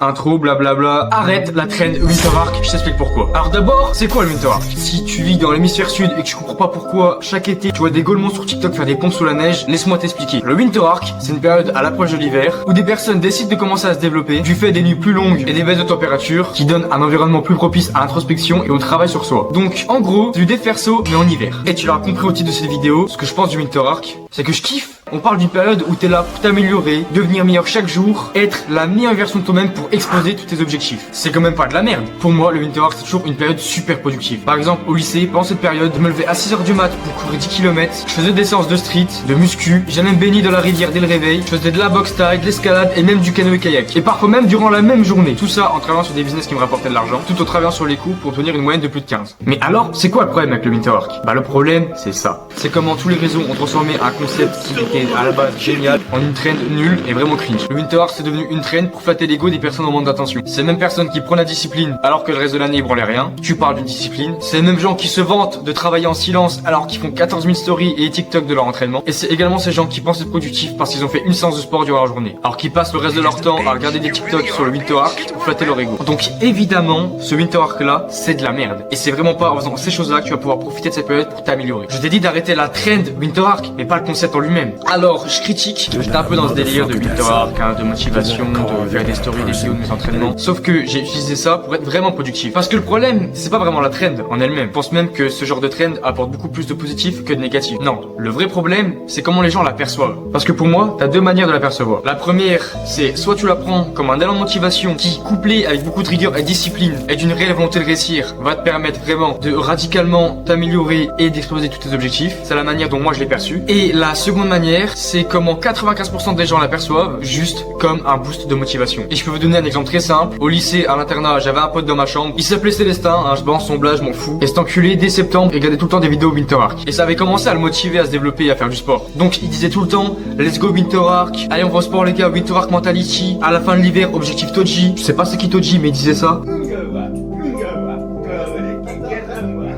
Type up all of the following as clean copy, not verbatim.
Intro, blablabla. Arrête la trend Winter Arc, je t'explique pourquoi. Alors d'abord, c'est quoi le Winter Arc? Si tu vis dans l'hémisphère sud et que tu comprends pas pourquoi chaque été tu vois des gaulements sur TikTok faire des pompes sous la neige, laisse-moi t'expliquer. Le Winter Arc, c'est une période à l'approche de l'hiver où des personnes décident de commencer à se développer du fait des nuits plus longues et des baisses de température qui donnent un environnement plus propice à l'introspection et au travail sur soi. Donc en gros, c'est du dev perso mais en hiver. Et tu l'auras compris au titre de cette vidéo, ce que je pense du Winter Arc, c'est que je kiffe. On parle d'une période où t'es là pour t'améliorer, devenir meilleur chaque jour, être la meilleure version de toi-même pour exploser tous tes objectifs. C'est quand même pas de la merde. Pour moi, le Winter Arc, c'est toujours une période super productive. Par exemple, au lycée, pendant cette période, je me levais à 6h du mat pour courir 10 km, je faisais des séances de street, de muscu, j'allais me baigner dans la rivière dès le réveil, je faisais de la boxe taille, de l'escalade et même du canoë-kayak. Et parfois même durant la même journée. Tout ça en travaillant sur des business qui me rapportaient de l'argent, tout en travaillant sur les coûts pour obtenir une moyenne de plus de 15. Mais alors, c'est quoi le problème avec le Winter Arc? Bah le problème, c'est ça. C'est comment tous les réseaux ont transformé un concept qui était à la base génial en une trend nulle et vraiment cringe. Le Winter Arc c'est devenu une trend pour flatter l'ego des personnes en manque d'attention. C'est les mêmes personnes qui prennent la discipline alors que le reste de l'année ils branlaient rien. Tu parles d'une discipline. C'est les mêmes gens qui se vantent de travailler en silence alors qu'ils font 14 000 stories et TikTok de leur entraînement. Et c'est également ces gens qui pensent être productifs parce qu'ils ont fait une séance de sport durant leur journée. Alors qu'ils passent le reste de leur temps à regarder des TikTok sur le Winter Arc pour flatter leur ego. Donc évidemment, ce Winter Arc là, c'est de la merde. Et c'est vraiment pas en faisant ces choses là que tu vas pouvoir profiter de cette période pour t'améliorer. Je t'ai dit d'arrêter la trend Winter Arc, mais pas le concept en lui-même. Alors, je critique. J'étais un peu dans ce délire de Winter Arc, de motivation, de faire des stories, des vidéos de mes entraînements. Sauf que j'ai utilisé ça pour être vraiment productif. Parce que le problème, c'est pas vraiment la trend en elle-même. Je pense même que ce genre de trend apporte beaucoup plus de positif que de négatif. Non, le vrai problème, c'est comment les gens la perçoivent. Parce que pour moi, t'as deux manières de la percevoir. La première, c'est soit tu la prends comme un élan de motivation qui, couplé avec beaucoup de rigueur et discipline, et d'une réelle volonté de réussir, va te permettre vraiment de radicalement t'améliorer et d'exploser tous tes objectifs. C'est la manière dont moi je l'ai perçu. Et la seconde manière, c'est comment 95% des gens l'aperçoivent juste comme un boost de motivation. Et je peux vous donner un exemple très simple. Au lycée, à l'internat, j'avais un pote dans ma chambre. Il s'appelait Célestin, je balance son blase, je m'en fous. Et cet enculé, dès septembre, il regardait tout le temps des vidéos Winter Arc. Et ça avait commencé à le motiver à se développer et à faire du sport. Donc il disait tout le temps, let's go Winter Arc. Allez, on va au sport les gars, Winter Arc mentality. À la fin de l'hiver, objectif Toji. Je sais pas c'est qui Toji, mais il disait ça.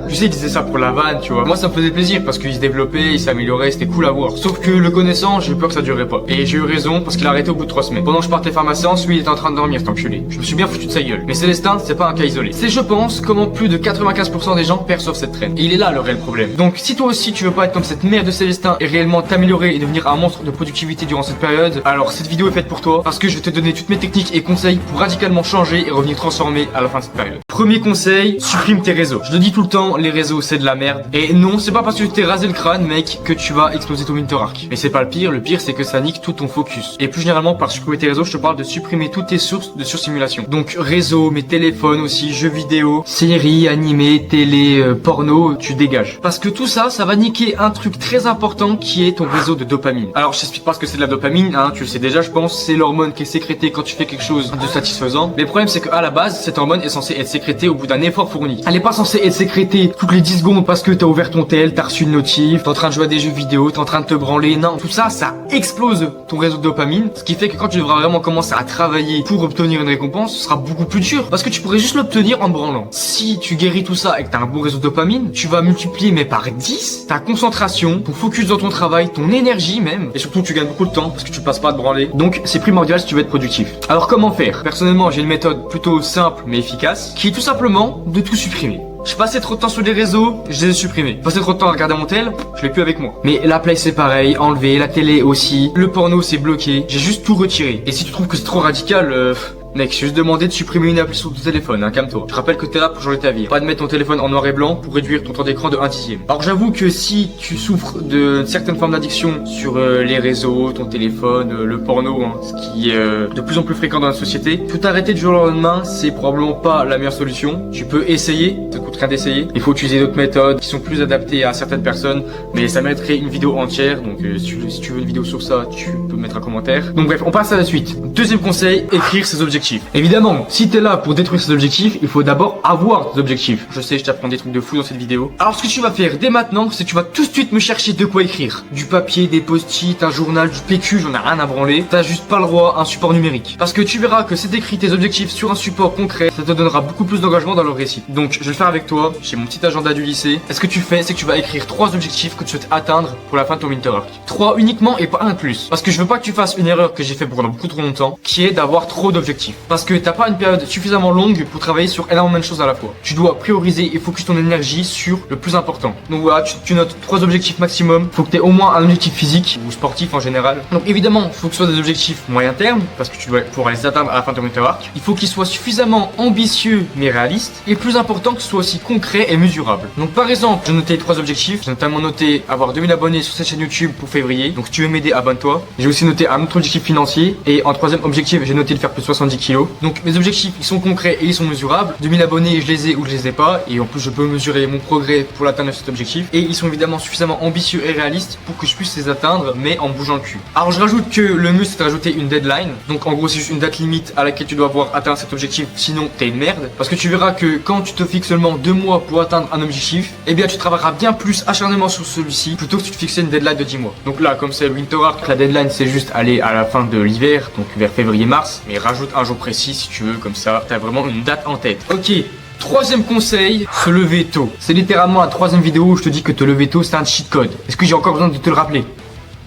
Tu sais, il disait ça pour la vanne, tu vois. Moi, ça me faisait plaisir parce qu'il se développait, il s'améliorait, c'était cool à voir. Sauf que le connaissant, j'ai eu peur que ça durerait pas. Et j'ai eu raison parce qu'il a arrêté au bout de 3 semaines. Pendant que je partais faire ma séance, lui, il était en train de dormir, cet enculé. Je me suis bien foutu de sa gueule. Mais Célestin, c'est pas un cas isolé. C'est, je pense, comment plus de 95% des gens perçoivent cette traîne. Et il est là le réel problème. Donc, si toi aussi, tu veux pas être comme cette merde de Célestin et réellement t'améliorer et devenir un monstre de productivité durant cette période, alors cette vidéo est faite pour toi parce que je vais te donner toutes mes techniques et conseils pour radicalement changer et revenir transformé à la fin de cette période. Premier conseil, supprime tes réseaux. Je le dis tout le temps, les réseaux, c'est de la merde. Et non, c'est pas parce que tu t'es rasé le crâne, mec, que tu vas exploser ton Winter Arc. Mais c'est pas le pire c'est que ça nique tout ton focus. Et plus généralement, par supprimer tes réseaux, je te parle de supprimer toutes tes sources de sursimulation. Donc réseau, mes téléphones aussi, jeux vidéo, séries, animés, télé, porno, tu dégages. Parce que tout ça, ça va niquer un truc très important qui est ton réseau de dopamine. Alors je t'explique pas ce que c'est de la dopamine, tu le sais déjà je pense, c'est l'hormone qui est sécrétée quand tu fais quelque chose de satisfaisant. Mais le problème c'est qu'à la base, cette hormone est censée être sécrétée au bout d'un effort fourni. Elle est pas censée être sécrétée toutes les 10 secondes parce que t'as ouvert ton tel, t'as reçu une notif, t'es en train de jouer à des jeux vidéo, t'es en train de te branler. Non, tout ça, ça explose ton réseau de dopamine. Ce qui fait que quand tu devras vraiment commencer à travailler pour obtenir une récompense, ce sera beaucoup plus dur. Parce que tu pourrais juste l'obtenir en te branlant. Si tu guéris tout ça et que t'as un bon réseau de dopamine, tu vas multiplier mais par 10 ta concentration, ton focus dans ton travail, ton énergie même. Et surtout, tu gagnes beaucoup de temps parce que tu passes pas à te branler. Donc, c'est primordial si tu veux être productif. Alors, comment faire? Personnellement, j'ai une méthode plutôt simple mais efficace qui est tout simplement de tout supprimer. Je passais trop de temps sur les réseaux, je les ai supprimés. Je passais trop de temps à regarder mon tel, je l'ai plus avec moi. Mais la play c'est pareil, enlevé, la télé aussi, le porno c'est bloqué, j'ai juste tout retiré. Et si tu trouves que c'est trop radical, mec, j'ai juste demandé de supprimer une appli sur ton téléphone, calme-toi. Je rappelle que t'es là pour changer ta vie. Pas de mettre ton téléphone en noir et blanc pour réduire ton temps d'écran de 1/10. Alors j'avoue que si tu souffres de certaines formes d'addiction sur les réseaux, ton téléphone, le porno, ce qui est de plus en plus fréquent dans la société, tout arrêter du jour au lendemain, c'est probablement pas la meilleure solution. Tu peux essayer, ça te coûte rien d'essayer. Il faut utiliser d'autres méthodes qui sont plus adaptées à certaines personnes, mais ça mériterait une vidéo entière. Donc si tu veux une vidéo sur ça, tu peux mettre un commentaire. Donc bref, on passe à la suite. Deuxième conseil, écrire ses objectifs. Évidemment, si t'es là pour détruire ces objectifs, il faut d'abord avoir des objectifs. Je sais, je t'apprends des trucs de fou dans cette vidéo. Alors ce que tu vas faire dès maintenant, c'est que tu vas tout de suite me chercher de quoi écrire. Du papier, des post-it, un journal, du PQ, j'en ai rien à branler. T'as juste pas le droit à un support numérique. Parce que tu verras que si t'écris tes objectifs sur un support concret, ça te donnera beaucoup plus d'engagement dans le récit. Donc je vais le faire avec toi, j'ai mon petit agenda du lycée. Et ce que tu fais, c'est que tu vas écrire 3 objectifs que tu souhaites atteindre pour la fin de ton Winter Arc. 3 uniquement et pas un de plus. Parce que je veux pas que tu fasses une erreur que j'ai fait pendant beaucoup trop longtemps, qui est d'avoir trop d'objectifs. objectifs. Parce que t'as pas une période suffisamment longue pour travailler sur énormément de choses à la fois. Tu dois prioriser et focus ton énergie sur le plus important. Donc voilà, tu notes 3 objectifs maximum. Faut que tu aies au moins un objectif physique ou sportif en général. Donc évidemment, il faut que ce soit des objectifs moyen terme parce que tu dois pouvoir les atteindre à la fin de ton Winter Arc. Il faut qu'ils soient suffisamment ambitieux mais réalistes. Et plus important, que ce soit aussi concret et mesurable. Donc par exemple, j'ai noté 3 objectifs. J'ai notamment noté avoir 2000 abonnés sur cette chaîne YouTube pour février. Donc si tu veux m'aider, abonne-toi. J'ai aussi noté un autre objectif financier. Et en 3e objectif, j'ai noté de faire plus de 70 kilos. Donc mes objectifs, ils sont concrets et ils sont mesurables. 2000 abonnés, je les ai ou je les ai pas. Et en plus, je peux mesurer mon progrès pour l'atteindre de cet objectif. Et ils sont évidemment suffisamment ambitieux et réalistes pour que je puisse les atteindre, mais en bougeant le cul. Alors je rajoute que le mieux c'est de rajouter une deadline. Donc en gros, c'est juste une date limite à laquelle tu dois avoir atteint cet objectif. Sinon, t'es une merde. Parce que tu verras que quand tu te fixes seulement 2 mois pour atteindre un objectif, eh bien tu travailleras bien plus acharnement sur celui-ci plutôt que si tu te fixais une deadline de 10 mois. Donc là, comme c'est le Winter Arc, la deadline c'est juste aller à la fin de l'hiver, donc vers février-mars. Mais rajoute un jour précis si tu veux, comme ça, t'as vraiment une date en tête. Ok. 3e conseil, se lever tôt. C'est littéralement la 3e vidéo où je te dis que te lever tôt c'est un cheat code. Est-ce que j'ai encore besoin de te le rappeler?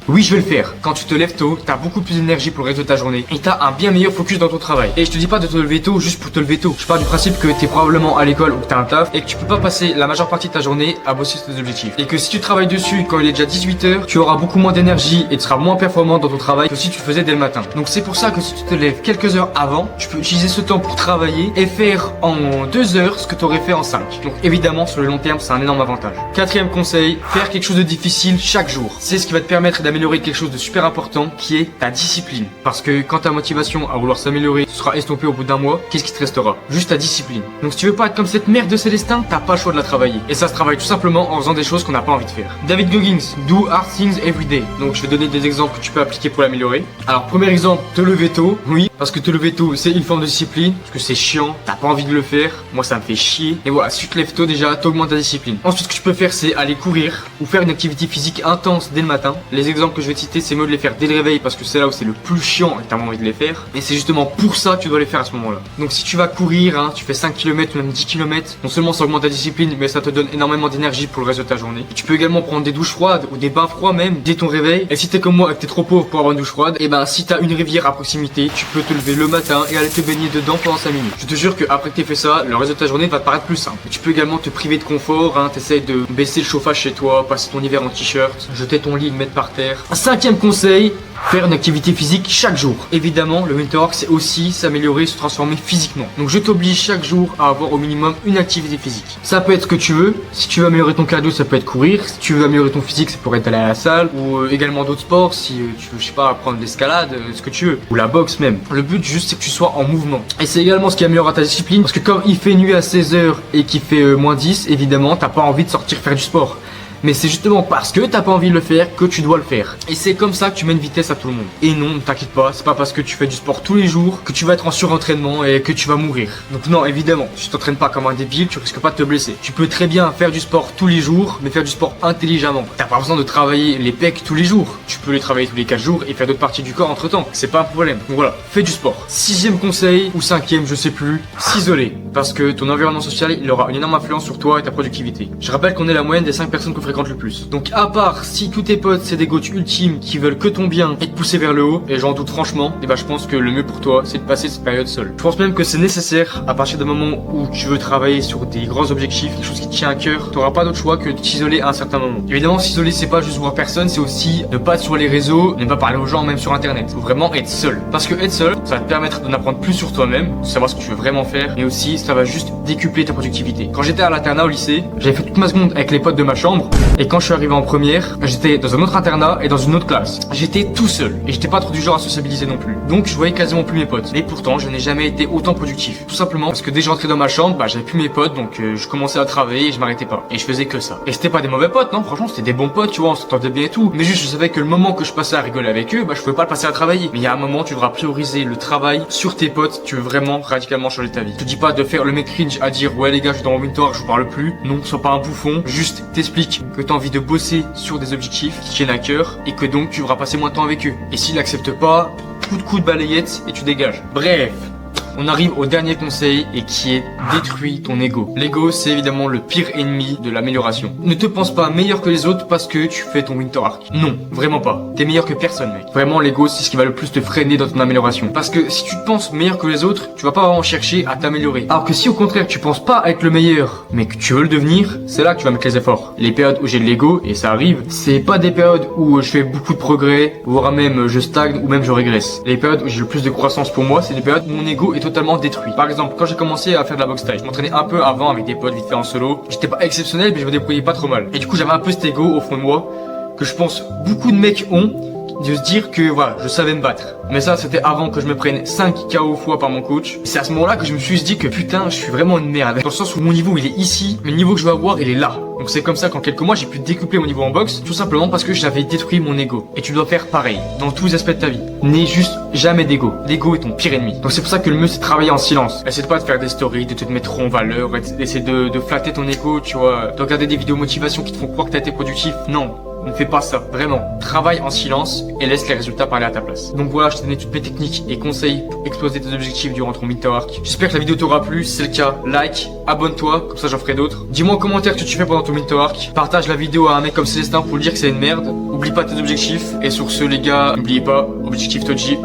Oui, je vais le faire. Quand tu te lèves tôt, t'as beaucoup plus d'énergie pour le reste de ta journée et t'as un bien meilleur focus dans ton travail. Et je te dis pas de te lever tôt juste pour te lever tôt. Je pars du principe que t'es probablement à l'école ou que t'as un taf et que tu peux pas passer la majeure partie de ta journée à bosser sur tes objectifs. Et que si tu travailles dessus quand il est déjà 18h, tu auras beaucoup moins d'énergie et tu seras moins performant dans ton travail que si tu le faisais dès le matin. Donc c'est pour ça que si tu te lèves quelques heures avant, tu peux utiliser ce temps pour travailler et faire en 2 heures ce que tu aurais fait en 5. Donc évidemment, sur le long terme, c'est un énorme avantage. 4e conseil, faire quelque chose de difficile chaque jour. C'est ce qui va te permettre d'améliorer quelque chose de super important qui est ta discipline. Parce que quand ta motivation à vouloir s'améliorer sera estompée au bout d'un mois, qu'est-ce qui te restera? Juste ta discipline. Donc si tu veux pas être comme cette merde de Célestin, t'as pas le choix de la travailler. Et ça se travaille tout simplement en faisant des choses qu'on n'a pas envie de faire. David Goggins, do hard things every day. Donc je vais donner des exemples que tu peux appliquer pour l'améliorer. Alors premier exemple, te lever tôt. Oui, parce que te lever tôt, c'est une forme de discipline. Parce que c'est chiant, t'as pas envie de le faire. Moi ça me fait chier. Et voilà, si tu te lèves tôt déjà, t'augmentes ta discipline. Ensuite, ce que tu peux faire, c'est aller courir ou faire une activité physique intense dès le matin. Les exemples que je vais te citer, c'est mieux de les faire dès le réveil parce que c'est là où c'est le plus chiant et t'as envie de les faire. Et c'est justement pour ça que tu dois les faire à ce moment-là. Donc si tu vas courir, hein, tu fais 5 km ou même 10 km, non seulement ça augmente ta discipline, mais ça te donne énormément d'énergie pour le reste de ta journée. Et tu peux également prendre des douches froides ou des bains froids même dès ton réveil. Et si t'es comme moi et que t'es trop pauvre pour avoir une douche froide, et ben si t'as une rivière à proximité, tu peux te lever le matin et aller te baigner dedans pendant 5 minutes. Je te jure que après que t'aies fait ça, le reste de ta journée va te paraître plus simple. Et tu peux également te priver de confort, hein, t'essayes de baisser le chauffage chez toi, passer ton hiver en t-shirt, jeter ton lit, le mettre par terre. 5e conseil, faire une activité physique chaque jour. Évidemment, le Winter Arc, c'est aussi s'améliorer, se transformer physiquement. Donc je t'oblige chaque jour à avoir au minimum une activité physique. Ça peut être ce que tu veux. Si tu veux améliorer ton cardio, ça peut être courir. Si tu veux améliorer ton physique, ça pourrait être aller à la salle. Ou également d'autres sports, si tu veux, je sais pas, apprendre l'escalade, ce que tu veux. Ou la boxe même. Le but juste, c'est que tu sois en mouvement. Et c'est également ce qui améliorera ta discipline. Parce que comme il fait nuit à 16h et qu'il fait moins 10, évidemment, t'as pas envie de sortir faire du sport. Mais c'est justement parce que t'as pas envie de le faire que tu dois le faire. Et c'est comme ça que tu mets une vitesse à tout le monde. Et non, ne t'inquiète pas, c'est pas parce que tu fais du sport tous les jours que tu vas être en surentraînement et que tu vas mourir. Donc non, évidemment, si tu t'entraînes pas comme un débile, tu risques pas de te blesser. Tu peux très bien faire du sport tous les jours, mais faire du sport intelligemment. T'as pas besoin de travailler les pecs tous les jours. Tu peux les travailler tous les 4 jours et faire d'autres parties du corps entre temps. C'est pas un problème. Donc voilà, fais du sport. 6e conseil, ou 5e, je sais plus, s'isoler. Parce que ton environnement social, il aura une énorme influence sur toi et ta productivité. Je rappelle qu'on est la moyenne des 5 personnes qu'on fréquente le plus. Donc à part si tous tes potes c'est des goats ultimes qui veulent que ton bien et te pousser vers le haut, et j'en doute franchement, et bah je pense que le mieux pour toi c'est de passer cette période seule. Je pense même que c'est nécessaire à partir du moment où tu veux travailler sur des grands objectifs, quelque chose qui te tient à cœur, t'auras pas d'autre choix que de t'isoler à un certain moment. Évidemment, s'isoler c'est pas juste voir personne, c'est aussi ne pas être sur les réseaux, ne pas parler aux gens même sur internet. Faut vraiment être seul. Parce que être seul, ça va te permettre d'en apprendre plus sur toi-même, de savoir ce que tu veux vraiment faire, et aussi ça va juste décupler ta productivité. Quand j'étais à l'internat au lycée, j'avais fait toute ma seconde avec les potes de ma chambre, et quand je suis arrivé en première, j'étais dans un autre internat et dans une autre classe. J'étais tout seul et j'étais pas trop du genre à sociabiliser non plus. Donc je voyais quasiment plus mes potes. Et pourtant, je n'ai jamais été autant productif. Tout simplement parce que dès que j'entrais dans ma chambre, bah j'avais plus mes potes, donc je commençais à travailler et je m'arrêtais pas. Et je faisais que ça. Et c'était pas des mauvais potes, non, franchement, c'était des bons potes, tu vois, on s'entendait bien et tout. Mais juste, je savais que le moment que je passais à rigoler avec eux, bah je pouvais pas le passer à travailler. Mais il y a un moment, tu devras prioriser le travail sur tes potes si tu veux vraiment radicalement changer ta vie. Je te dis pas de faire le mec cringe à dire ouais les gars, je suis dans mon Winter, je vous parle plus. Non, sois pas un bouffon. Juste t'explique que t'as envie de bosser sur des objectifs qui tiennent à cœur et que donc tu devras passer moins de temps avec eux. Et s'ils n'acceptent pas, coup de balayette et tu dégages. Bref, On arrive au dernier conseil et qui est détruis ton ego. L'ego, c'est évidemment le pire ennemi de l'amélioration. Ne te pense pas meilleur que les autres parce que tu fais ton Winter Arc. Non, vraiment pas. T'es meilleur que personne, mec. Vraiment, l'ego, c'est ce qui va le plus te freiner dans ton amélioration. Parce que si tu te penses meilleur que les autres, tu vas pas vraiment chercher à t'améliorer. Alors que si au contraire, tu penses pas être le meilleur, mais que tu veux le devenir, c'est là que tu vas mettre les efforts. Les périodes où j'ai de l'ego, et ça arrive, c'est pas des périodes où je fais beaucoup de progrès, voire même je stagne ou même je régresse. Les périodes où j'ai le plus de croissance pour moi, c'est des périodes où mon ego est totalement détruit. Par exemple, quand j'ai commencé à faire de la boxe taille, je m'entraînais un peu avant avec des potes vite fait en solo. J'étais pas exceptionnel, mais je me débrouillais pas trop mal. Et du coup, j'avais un peu cet ego au fond de moi que je pense beaucoup de mecs ont, de se dire que voilà, je savais me battre. Mais ça, c'était avant que je me prenne 5 KO fois par mon coach. C'est à ce moment-là que je me suis dit que putain, je suis vraiment une merde. Dans le sens où mon niveau il est ici, mais le niveau que je veux avoir il est là. Donc c'est comme ça qu'en quelques mois j'ai pu décupler mon niveau en boxe, tout simplement parce que j'avais détruit mon ego. Et tu dois faire pareil, dans tous les aspects de ta vie. N'aie juste jamais d'ego. L'ego est ton pire ennemi. Donc c'est pour ça que le mieux c'est de travailler en silence. Essaie de pas de faire des stories, de te mettre trop en valeur, essaie de flatter ton ego, tu vois, de regarder des vidéos motivation qui te font croire que t'as été productif. Non. Ne fais pas ça, vraiment. Travaille en silence et laisse les résultats parler à ta place. Donc voilà, je t'ai donné toutes mes techniques et conseils pour exploser tes objectifs durant ton Winter Arc. J'espère que la vidéo t'aura plu. Si c'est le cas, like, abonne-toi, comme ça j'en ferai d'autres. Dis-moi en commentaire ce que tu fais pendant ton Winter Arc. Partage la vidéo à un mec comme Célestin pour lui dire que c'est une merde. Oublie pas tes objectifs. Et sur ce les gars, n'oubliez pas, objectif Toji.